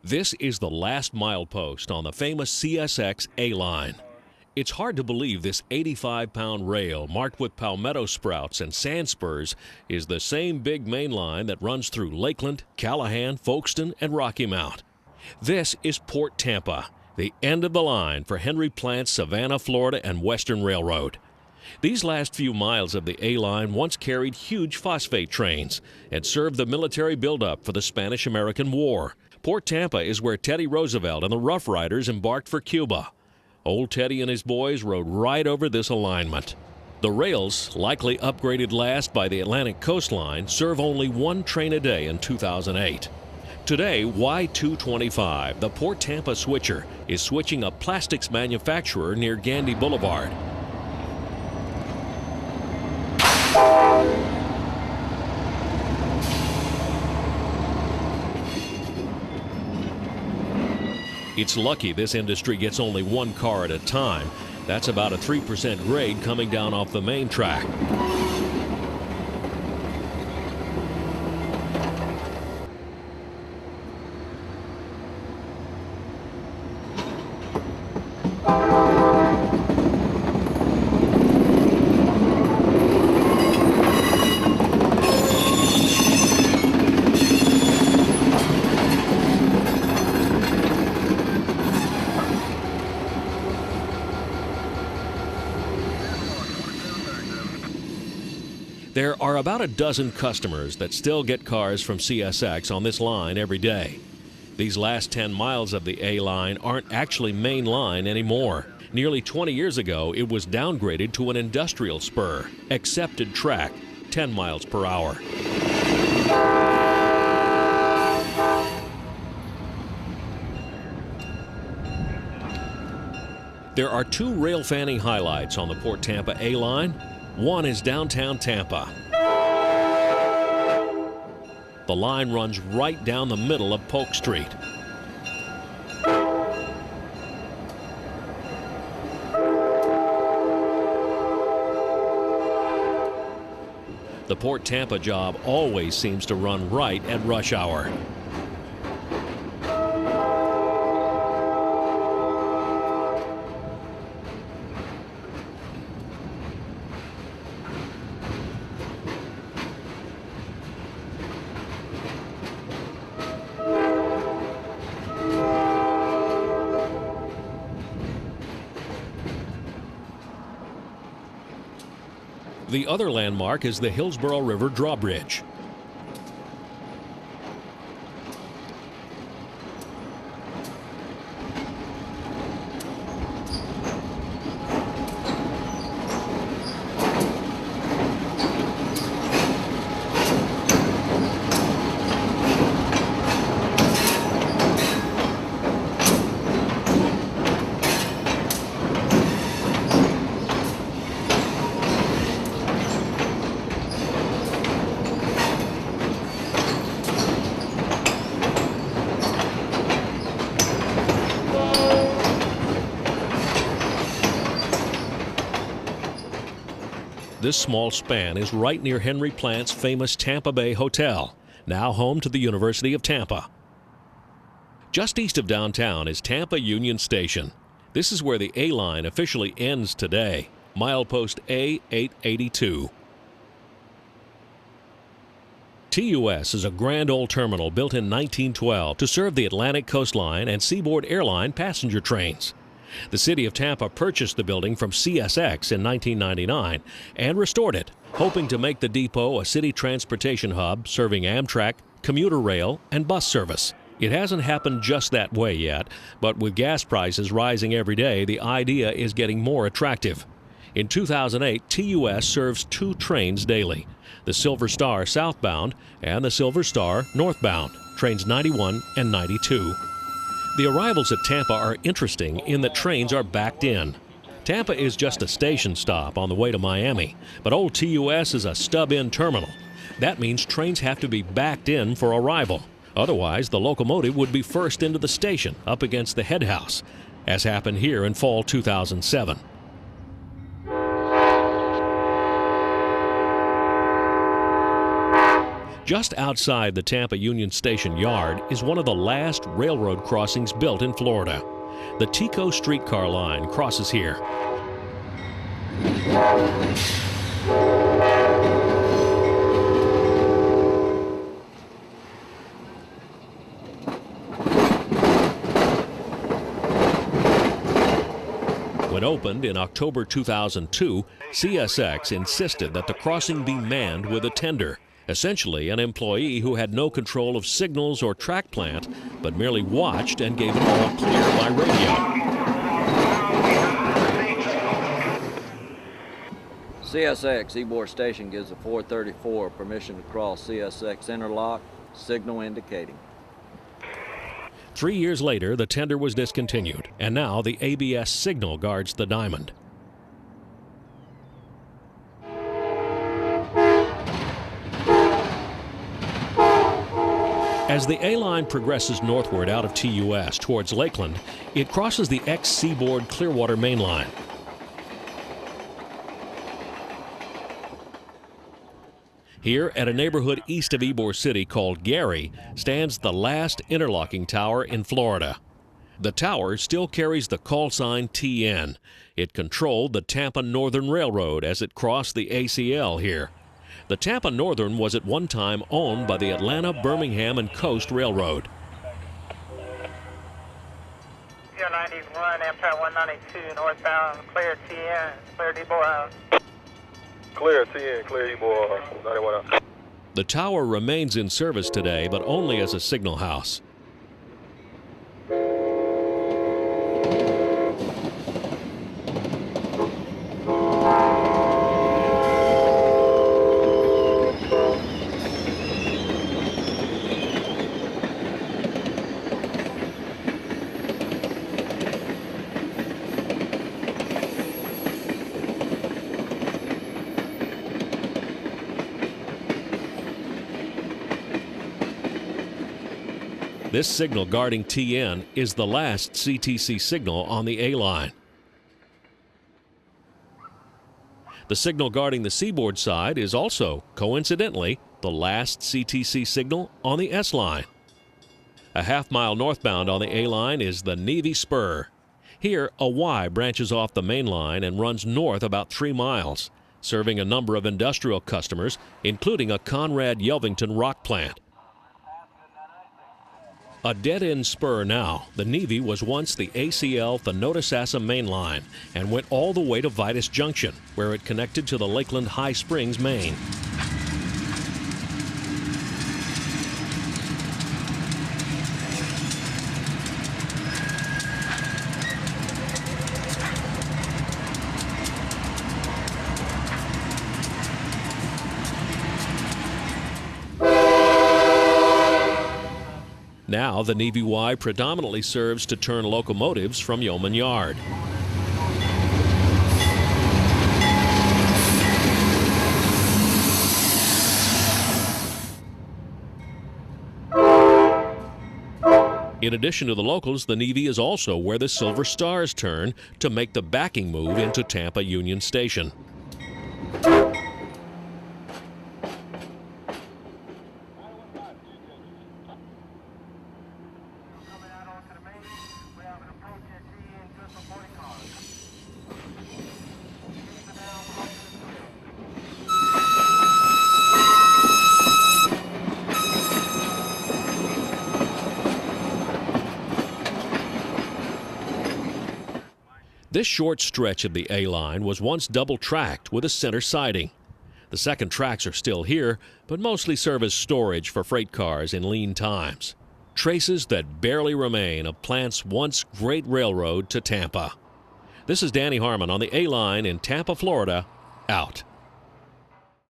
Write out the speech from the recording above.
This is the last milepost on the famous CSX A-Line. It's hard to believe this 85-pound rail marked with palmetto sprouts and sand spurs is the same big main line that runs through Lakeland, Callahan, Folkestone, and Rocky Mount. This is Port Tampa, the end of the line for Henry Plant's Savannah, Florida and Western Railroad. These last few miles of the A-Line once carried huge phosphate trains and served the military buildup for the Spanish-American War. Port Tampa is where Teddy Roosevelt and the Rough Riders embarked for Cuba. Old Teddy and his boys rode right over this alignment. The rails, likely upgraded last by the Atlantic coastline, serve only one train a day in 2008. Today, Y225, the Port Tampa switcher, is switching a plastics manufacturer near Gandy Boulevard. It's lucky this industry gets only one car at a time. That's about a 3% grade coming down off the main track. There are about a dozen customers that still get cars from CSX on this line every day. These last 10 miles of the A-Line aren't actually main line anymore. Nearly 20 years ago, it was downgraded to an industrial spur, accepted track, 10 miles per hour. There are two railfanning highlights on the Port Tampa A-Line. One is downtown Tampa. The line runs right down the middle of Polk Street. The Port Tampa job always seems to run right at rush hour. The other landmark is the Hillsborough River drawbridge. This small span is right near Henry Plant's famous Tampa Bay Hotel, now home to the University of Tampa. Just east of downtown is Tampa Union Station. This is where the A-Line officially ends today, milepost A882. TUS is a grand old terminal built in 1912 to serve the Atlantic coastline and Seaboard Airline passenger trains. The city of Tampa purchased the building from CSX in 1999 and restored it, hoping to make the depot a city transportation hub serving Amtrak, commuter rail, and bus service. It hasn't happened just that way yet, but with gas prices rising every day, the idea is getting more attractive. In 2008, TUS serves two trains daily, the Silver Star southbound and the Silver Star northbound, trains 91 and 92. The arrivals at Tampa are interesting in that trains are backed in. Tampa is just a station stop on the way to Miami, but old TUS is a stub-in terminal. That means trains have to be backed in for arrival. Otherwise, the locomotive would be first into the station up against the head house, as happened here in fall 2007. Just outside the Tampa Union Station yard is one of the last railroad crossings built in Florida. The Tico streetcar line crosses here. When opened in October 2002, CSX insisted that the crossing be manned with a tender, essentially an employee who had no control of signals or track plant, but merely watched and gave it all clear by radio. CSX Ybor Station gives the 434 permission to cross CSX interlock, signal indicating. 3 years later, the tender was discontinued, and now the ABS signal guards the diamond. As the A-Line progresses northward out of TUS towards Lakeland, it crosses the ex-Seaboard Clearwater Main Line. Here, at a neighborhood east of Ybor City called Gary, stands the last interlocking tower in Florida. The tower still carries the call sign TN. It controlled the Tampa Northern Railroad as it crossed the ACL here. The Tampa Northern was at one time owned by the Atlanta, Birmingham, and Coast Railroad. Pier 91, Amtrak 192, northbound, clear TN, clear Ybor House. Clear TN, clear Ybor 91. The tower remains in service today, but only as a signal house. This signal guarding TN is the last CTC signal on the A-Line. The signal guarding the seaboard side is also, coincidentally, the last CTC signal on the S-Line. A half-mile northbound on the A-Line is the naev spur. Here, a Y branches off the main line and runs north about 3 miles, serving a number of industrial customers, including a Conrad Yelvington rock plant. A dead-end spur now, the naev was once the ACL Thanodisassa main line and went all the way to Vitus Junction, where it connected to the Lakeland High Springs main. Now, the naev Y predominantly serves to turn locomotives from Yeoman Yard. In addition to the locals, the naev is also where the Silver Stars turn to make the backing move into Tampa Union Station. This short stretch of the A-Line was once double-tracked with a center siding. The second tracks are still here, but mostly serve as storage for freight cars in lean times. Traces that barely remain of Plant's once great railroad to Tampa. This is Danny Harmon on the A-Line in Tampa, Florida, out.